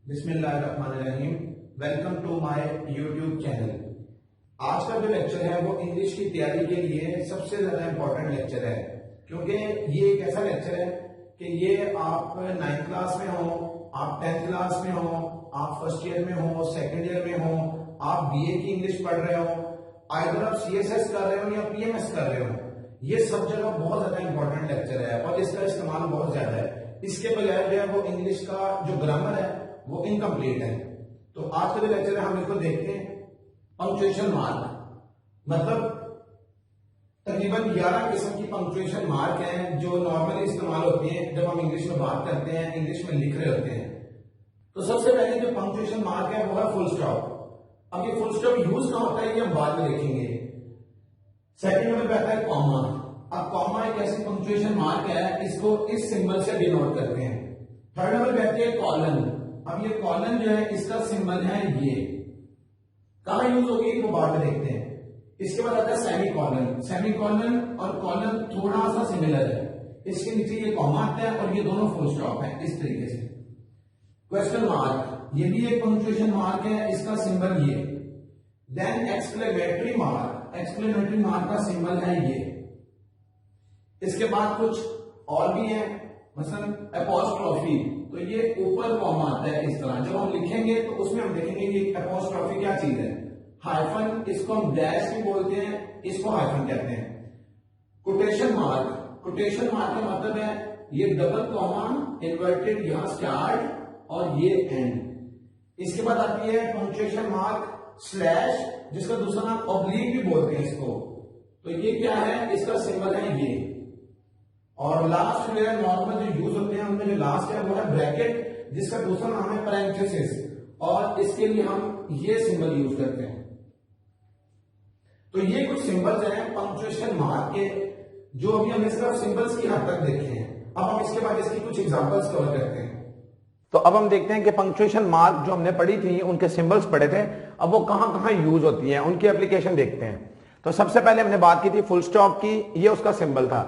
बिस्मिल्लाहिर्रहमानिर्रहीम। Welcome to my YouTube channel. आज का जो लेक्चर है वो इंग्लिश की तैयारी के लिए सबसे ज्यादा इंपॉर्टेंट लेक्चर है, क्योंकि ये एक ऐसा लेक्चर है कि ये आप 9th क्लास में हो, आप 10th क्लास में हो, आप फर्स्ट ईयर में हो, सेकेंड ईयर में हो, आप बीए की इंग्लिश पढ़ रहे हो, आइदर आप सीएसएस कर रहे हो या पीएमएस कर रहे हो, ये सब जगह बहुत ज्यादा इंपॉर्टेंट लेक्चर है और इसका इस्तेमाल बहुत ज्यादा है। इसके बगैर जो है वो इंग्लिश का जो ग्रामर है वो इनकम्प्लीट है। तो आज का जो लेक्चर है हम इसको देखते हैं। पंक्चुएशन मार्क मतलब तकरीबन 11 किस्म की पंक्चुएशन मार्क हैं जो नॉर्मली इस्तेमाल होती हैं जब हम इंग्लिश में बात करते हैं, इंग्लिश में लिख रहे होते हैं। तो सबसे पहले जो पंक्चुएशन मार्क है वो है फुल स्टॉप। अब ये फुल स्टॉप यूज कहां होता है ये हम बाद में देखेंगे। सेकंड नंबर पे आता है कॉमा। अब कॉमा एक ऐसी पंक्चुएशन मार्क है, इसको इस सिंबल से डिनोट करते हैं। थर्ड नंबर पे आती है कॉलन। अब ये कॉलन जो है इसका सिंबल है ये, कहां यूज होगी वो बाद में देखते हैं। इसके बाद आता है सेमी कॉलन। सेमी कॉलन और कॉलन थोड़ा सा सिमिलर है, इसके नीचे ये कॉमा आता है और ये दोनों फुल स्टॉप है इस तरीके से। क्वेश्चन मार्क ये भी एक पंक्चुएशन मार्क है, इसका सिंबल ये। Then exclamatory mark, exclamatory mark का सिंबल है ये। इसके बाद कुछ और भी है, मसलन एपोस्ट्रोफी, तो ये ऊपर कॉमा आता है इस तरह। जब हम लिखेंगे तो उसमें हम देखेंगे कि एपोस्ट्रोफी क्या चीज है। हाइफन, इसको हम डैश भी बोलते हैं, इसको हाइफन कहते हैं। कोटेशन मार्क, कोटेशन मार्क का मतलब है ये डबल कॉमा, इन्वर्टेड यहां स्टार्ट और ये एंड। इसके बाद आती है पंक्चुएशन मार्क स्लैश, जिसका दूसरा नाम ऑब्लिक भी बोलते हैं इसको। तो ये क्या है, इसका सिंबल है ये। और लास्ट में नॉर्मल जो यूज होते हैं उनमें जो लास्ट है वो है ब्रैकेट, जिसका दूसरा नाम है पैरेंथेसिस, और इसके लिए हम ये सिंबल यूज करते हैं। तो ये कुछ सिंबल्स हैं पंक्चुएशन मार्क के, जो अभी हमने सिर्फ सिंबल्स की हद तक देखे हैं। अब हम इसके बाद इसकी कुछ एग्जांपल्स कवर करते हैं। तो अब हम देखते हैं कि पंक्चुएशन मार्क जो हमने पढ़ी थी, उनके सिंबल्स पढ़े थे, अब वो कहां कहां यूज होती हैं, उनकी एप्लीकेशन देखते हैं। तो सबसे पहले हमने बात की थी फुल स्टॉप की, ये उसका सिंबल था।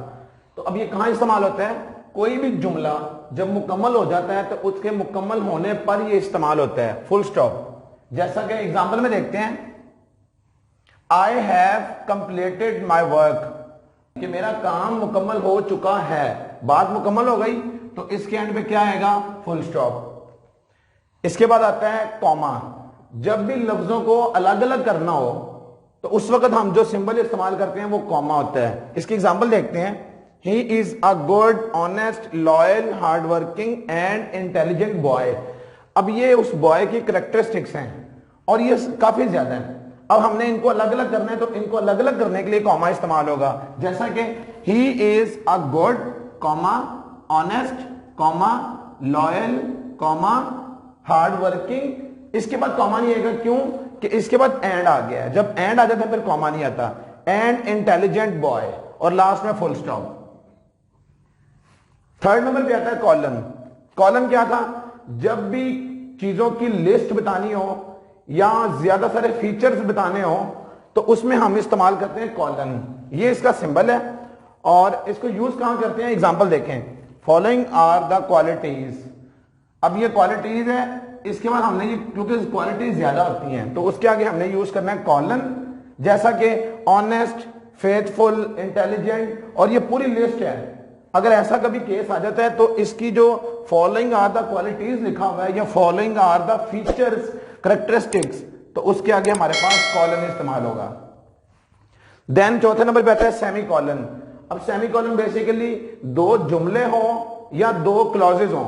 तो अब ये कहां इस्तेमाल होता है, कोई भी जुमला जब मुकम्मल हो जाता है तो उसके मुकम्मल होने पर ये इस्तेमाल होता है फुल स्टॉप। जैसा कि एग्जांपल में देखते हैं, I have completed my work, कि मेरा काम मुकम्मल हो चुका है, बात मुकम्मल हो गई, तो इसके एंड पे क्या आएगा, फुल स्टॉप। इसके बाद आता है कॉमा। जब भी लफ्जों को अलग अलग करना हो तो उस वक्त हम जो सिंबल इस्तेमाल करते हैं वो कॉमा होता है। इसकी एग्जांपल देखते हैं। He is a good, honest, loyal, hardworking and intelligent boy. अब ये उस बॉय की करेक्टरिस्टिक्स हैं और ये काफी ज्यादा है। अब हमने इनको अलग अलग करना है तो इनको अलग अलग करने के लिए कॉमा इस्तेमाल होगा। जैसा कि he is a good, honest, loyal, hardworking। इसके बाद कॉमा नहीं आएगा, क्यों कि इसके बाद एंड आ गया है। जब एंड आ जाता है फिर कॉमा नहीं आता। एंड इंटेलिजेंट बॉय, और लास्ट में फुल स्टॉप। थर्ड नंबर पे आता है कॉलन। कॉलन क्या था, जब भी चीजों की लिस्ट बतानी हो या ज्यादा सारे फीचर्स बताने हो तो उसमें हम इस्तेमाल करते हैं कॉलन। ये इसका सिंबल है और इसको यूज कहां करते हैं, एग्जांपल देखें। Following are the qualities. अब ये क्वालिटीज है, इसके बाद हमने ये, क्योंकि क्वालिटीज ज्यादा होती हैं तो उसके आगे हमने यूज करना है कॉलन। जैसा कि ऑनेस्ट, फेथफुल, इंटेलिजेंट, और ये पूरी लिस्ट है। अगर ऐसा कभी केस आ जाता है तो इसकी जो फॉलोइंग आर द क्वालिटीज लिखा हुआ है या following are the features, characteristics, तो उसके आगे हमारे पास कॉलन इस्तेमाल होगा। देन चौथे नंबर पे आता है सेमी कॉलन। अब सेमी कॉलन बेसिकली दो जुमले हो या दो क्लॉजेज हो,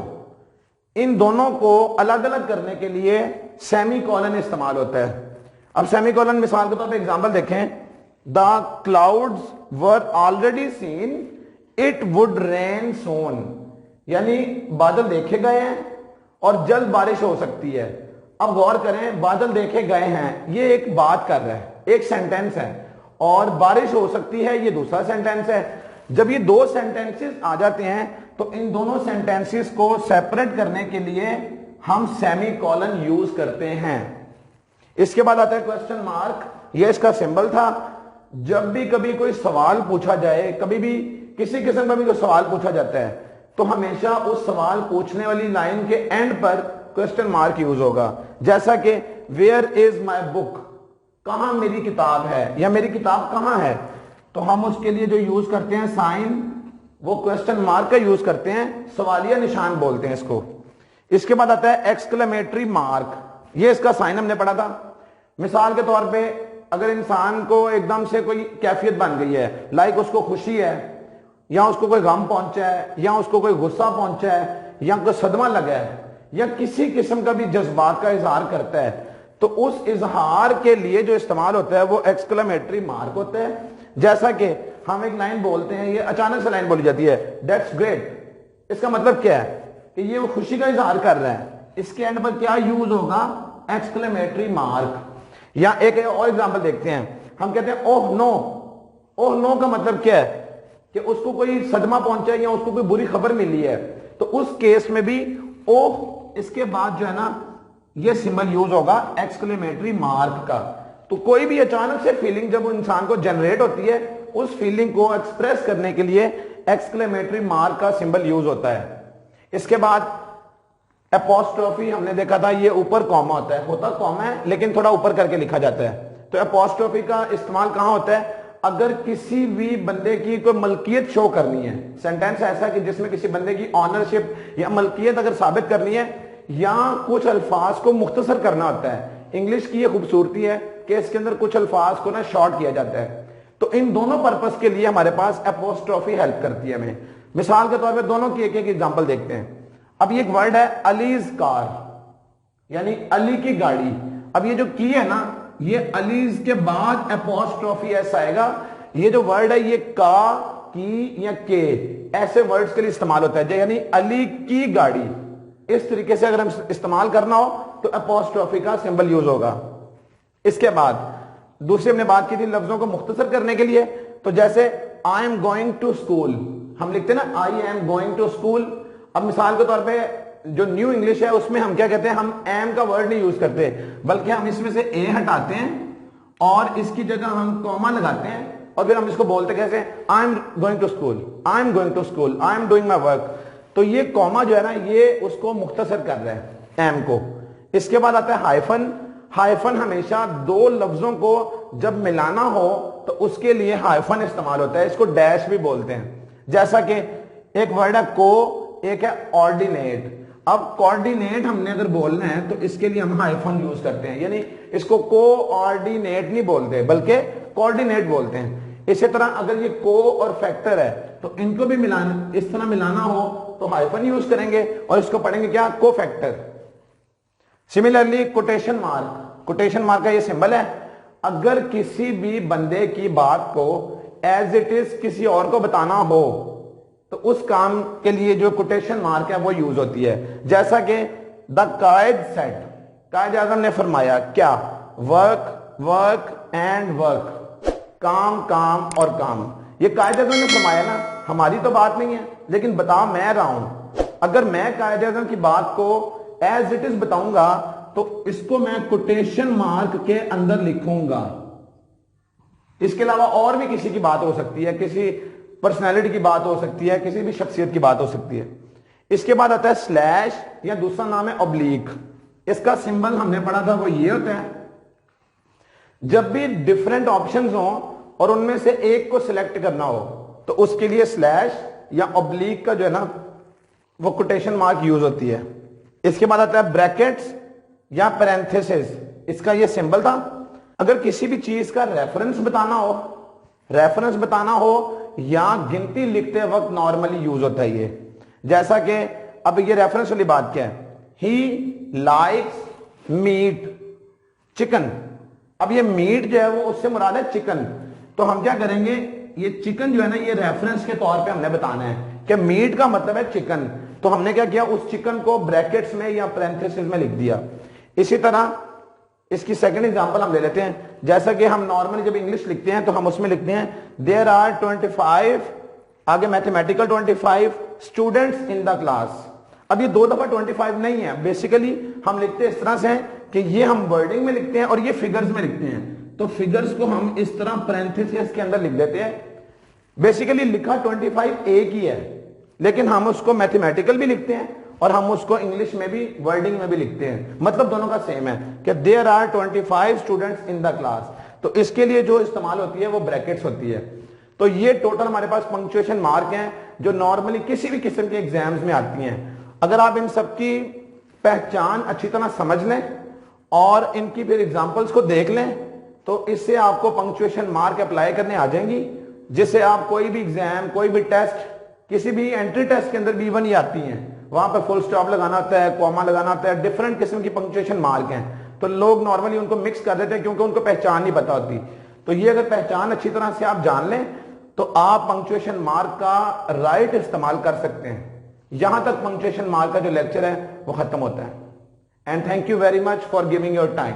इन दोनों को अलग अलग करने के लिए सेमी कॉलन इस्तेमाल होता है। अब सेमी कॉलन मिसाल के तौर पर एग्जाम्पल देखें। The clouds were already seen, it would rain soon, यानी बादल देखे गए हैं और जल्द बारिश हो सकती है। अब गौर करें, बादल देखे गए हैं ये एक बात कर रहा है, एक सेंटेंस है, और बारिश हो सकती है ये दूसरा सेंटेंस है। जब ये दो सेंटेंसेस आ जाते हैं तो इन दोनों सेंटेंसेस को सेपरेट करने के लिए हम सेमी कॉलन यूज करते हैं। इसके बाद आता है क्वेश्चन मार्क। ये इसका सिंबल था। जब भी कभी कोई सवाल पूछा जाए, कभी भी किसी किस्म का भी कोई सवाल पूछा जाता है तो हमेशा उस सवाल पूछने वाली लाइन के एंड पर क्वेश्चन मार्क यूज होगा। जैसा कि वेयर इज माई बुक, कहां मेरी किताब है या मेरी किताब कहां है, तो हम उसके लिए जो यूज करते हैं साइन, वो क्वेश्चन मार्क का यूज करते हैं, सवालिया निशान बोलते हैं इसको। इसके बाद आता है एक्सक्लेमेटरी मार्क, ये इसका साइन हमने पढ़ा था। मिसाल के तौर पे अगर इंसान को एकदम से कोई कैफियत बन गई है, लाइक उसको खुशी है या उसको कोई गम पहुंचा है या उसको कोई गुस्सा पहुंचा है या कोई सदमा लगा है या किसी किस्म का भी जज्बात का इजहार करता है, तो उस इजहार के लिए जो इस्तेमाल होता है वो एक्सक्लेमेटरी मार्क होता है। जैसा कि हम एक लाइन बोलते हैं, ये अचानक से लाइन बोली जाती है, दैट्स ग्रेट, इसका मतलब क्या है कि ये वो खुशी का इजहार कर रहा है, इसके एंड पर क्या यूज होगा, एक्सक्लेमेटरी मार्क। या एक और एग्जांपल देखते हैं, हम कहते हैं ओह नो, ओह नो का मतलब क्या है कि उसको कोई सदमा पहुंचा है या उसको कोई बुरी खबर मिली है, तो उस केस में भी ओह इसके बाद जो है ना ये सिंबल यूज होगा एक्सक्लेमेटरी मार्क का। तो कोई भी अचानक से फीलिंग जब इंसान को जनरेट होती है, उस फीलिंग को एक्सप्रेस करने के लिए एक्सक्लेमेटरी मार्क का सिंबल यूज होता है। इसके बाद एपोस्ट्रोफी हमने देखा था, ये ऊपर कॉमा होता है, होता कॉमा है लेकिन थोड़ा ऊपर करके लिखा जाता है। तो एपोस्ट्रोफी का इस्तेमाल कहां होता है, अगर किसी भी बंदे की कोई मलकियत शो करनी है, सेंटेंस ऐसा कि जिसमें किसी बंदे की ऑनरशिप या मलकियत अगर साबित करनी है या कुछ अल्फाज को मुख्तसर करना होता है। इंग्लिश की ये खूबसूरती है कि इसके अंदर कुछ अल्फाज को ना शॉर्ट किया जाता है, तो इन दोनों पर्पस के लिए हमारे पास एपोस्ट्रोफी हेल्प करती है हमें। मिसाल के तौर पर दोनों की एक एक एग्जाम्पल देखते हैं। अब ये एक वर्ड है अलीज कार, यानी अली की गाड़ी। अब ये जो की है ना, ये अलीज के बाद एपोस्ट्रोफी एस आएगा। ये जो वर्ड है ये का, की या के ऐसे वर्ड्स के लिए इस्तेमाल होता है, यानी अली की गाड़ी। इस तरीके से अगर हम इस्तेमाल करना हो तो एपोस्ट्रोफी का सिंबल यूज होगा। इसके बाद दूसरी हमने बात की थी लफ्जों को मुख्तसर करने के लिए, तो जैसे I am going to school, हम लिखते हैं ना I am going to school. अब मिसाल के तौर पे जो न्यू इंग्लिश है उसमें हम क्या कहते हैं, हम एम का वर्ड नहीं यूज करते, बल्कि हम इसमें से ए हटाते हैं और इसकी जगह हम कॉमा लगाते हैं और फिर हम इसको बोलते कैसे, I am going to school, I am going to school, I am doing my work. तो ये कॉमा जो है ना ये उसको मुख्तसर कर रहा है एम को। इसके बाद आता है हाइफन। हाइफन हमेशा दो लफ्जों को जब मिलाना हो तो उसके लिए हाइफन इस्तेमाल होता है, इसको डैश भी बोलते हैं। जैसा कि एक वर्ड है को, एक है ऑर्डिनेट। अब कोऑर्डिनेट हमने अगर बोलना है तो इसके लिए हम हाइफन यूज करते हैं, यानी इसको कोऑर्डिनेट नहीं बोलते बल्कि कोऑर्डिनेट बोलते हैं। इसी तरह अगर ये को और फैक्टर है तो इनको भी मिलाना, इस तरह मिलाना हो तो हाइफन यूज करेंगे और इसको पढ़ेंगे क्या, को factor. Similarly quotation mark, quotation mark का ये सिंबल है। अगर किसी भी बंदे की बात को एज इट इज किसी और को बताना हो तो उस काम के लिए जो कोटेशन मार्क है वो यूज होती है। जैसा कि द कायद सेड, कायद आज़म ने फरमाया क्या, वर्क वर्क एंड वर्क, काम काम और काम। ये कायद आज़म ने फरमाया ना, हमारी तो बात नहीं है लेकिन बता मैं रहा हूं। अगर मैं कायद आज़म की बात को एज इट इज बताऊंगा तो इसको मैं कोटेशन मार्क के अंदर लिखूंगा। इसके अलावा और भी किसी की बात हो सकती है, किसी पर्सनैलिटी की बात हो सकती है, किसी भी शख्सियत की बात हो सकती है। इसके बाद आता है स्लैश या दूसरा नाम है ऑब्लिक। इसका सिंबल हमने पढ़ा था वो ये होता है, जब भी डिफरेंट ऑप्शंस हो और उनमें से एक को सिलेक्ट करना हो तो उसके लिए स्लैश या ऑब्लिक का जो है ना वो कोटेशन मार्क यूज होती है। इसके बाद आता है ब्रैकेट्स या पैरेंथेसिस, इसका ये सिंबल था। अगर किसी भी चीज का रेफरेंस बताना हो या गिनती लिखते वक्त नॉर्मली यूज होता है ये। जैसा कि अब ये रेफरेंस वाली बात क्या है, ही लाइक्स मीट चिकन। अब ये मीट जो है वो उससे मुराद है चिकन, तो हम क्या करेंगे, ये चिकन जो है ना ये रेफरेंस के तौर पे हमने बताना है कि मीट का मतलब है चिकन, तो हमने क्या किया, उस चिकन को ब्रैकेट्स में या पैरेंथेसिस में लिख दिया। इसी तरह इसकी सेकंड एग्जांपल हम ले लेते हैं। जैसा कि हम नॉर्मली जब इंग्लिश लिखते हैं तो हम उसमें लिखते हैं देयर आर 25, आगे mathematical 25 students in the class. अब ये 2 दफा 25 नहीं है, बेसिकली हम लिखते हैं इस तरह से कि ये हम वर्डिंग में लिखते हैं और ये फिगर्स में लिखते हैं, तो फिगर्स को हम इस तरह पैरेंथेसिस के अंदर लिख देते हैं। बेसिकली लिखा 25 एक ही है, लेकिन हम उसको मैथमेटिकल भी लिखते हैं और हम उसको इंग्लिश में भी वर्डिंग में भी लिखते हैं, मतलब दोनों का सेम है कि there are 25 students in the class. तो इसके लिए जो इस्तेमाल होती है वो ब्रैकेट्स होती है। तो ये टोटल हमारे पास पंक्चुएशन मार्क हैं जो नॉर्मली किसी भी किस्म के एग्जाम्स में आती हैं। अगर आप इन सब की पहचान अच्छी तरह समझ लें और इनकी फिर एग्जांपल्स को देख लें तो इससे आपको पंक्चुएशन मार्क अप्लाई करने आ जाएंगी, जिससे आप कोई भी एग्जाम, कोई भी टेस्ट, किसी भी एंट्री टेस्ट के अंदर भी इवन ही आती हैं, वहां पर फुल स्टॉप लगाना होता है, कॉमा लगाना होता है, डिफरेंट किस्म की पंक्चुएशन मार्क हैं। तो लोग नॉर्मली उनको मिक्स कर देते हैं क्योंकि उनको पहचान नहीं पता होती। तो ये अगर पहचान अच्छी तरह से आप जान लें तो आप पंक्चुएशन मार्क का राइट इस्तेमाल कर सकते हैं। यहां तक पंक्चुएशन मार्क का जो लेक्चर है वो खत्म होता है। And thank you very much for giving your time.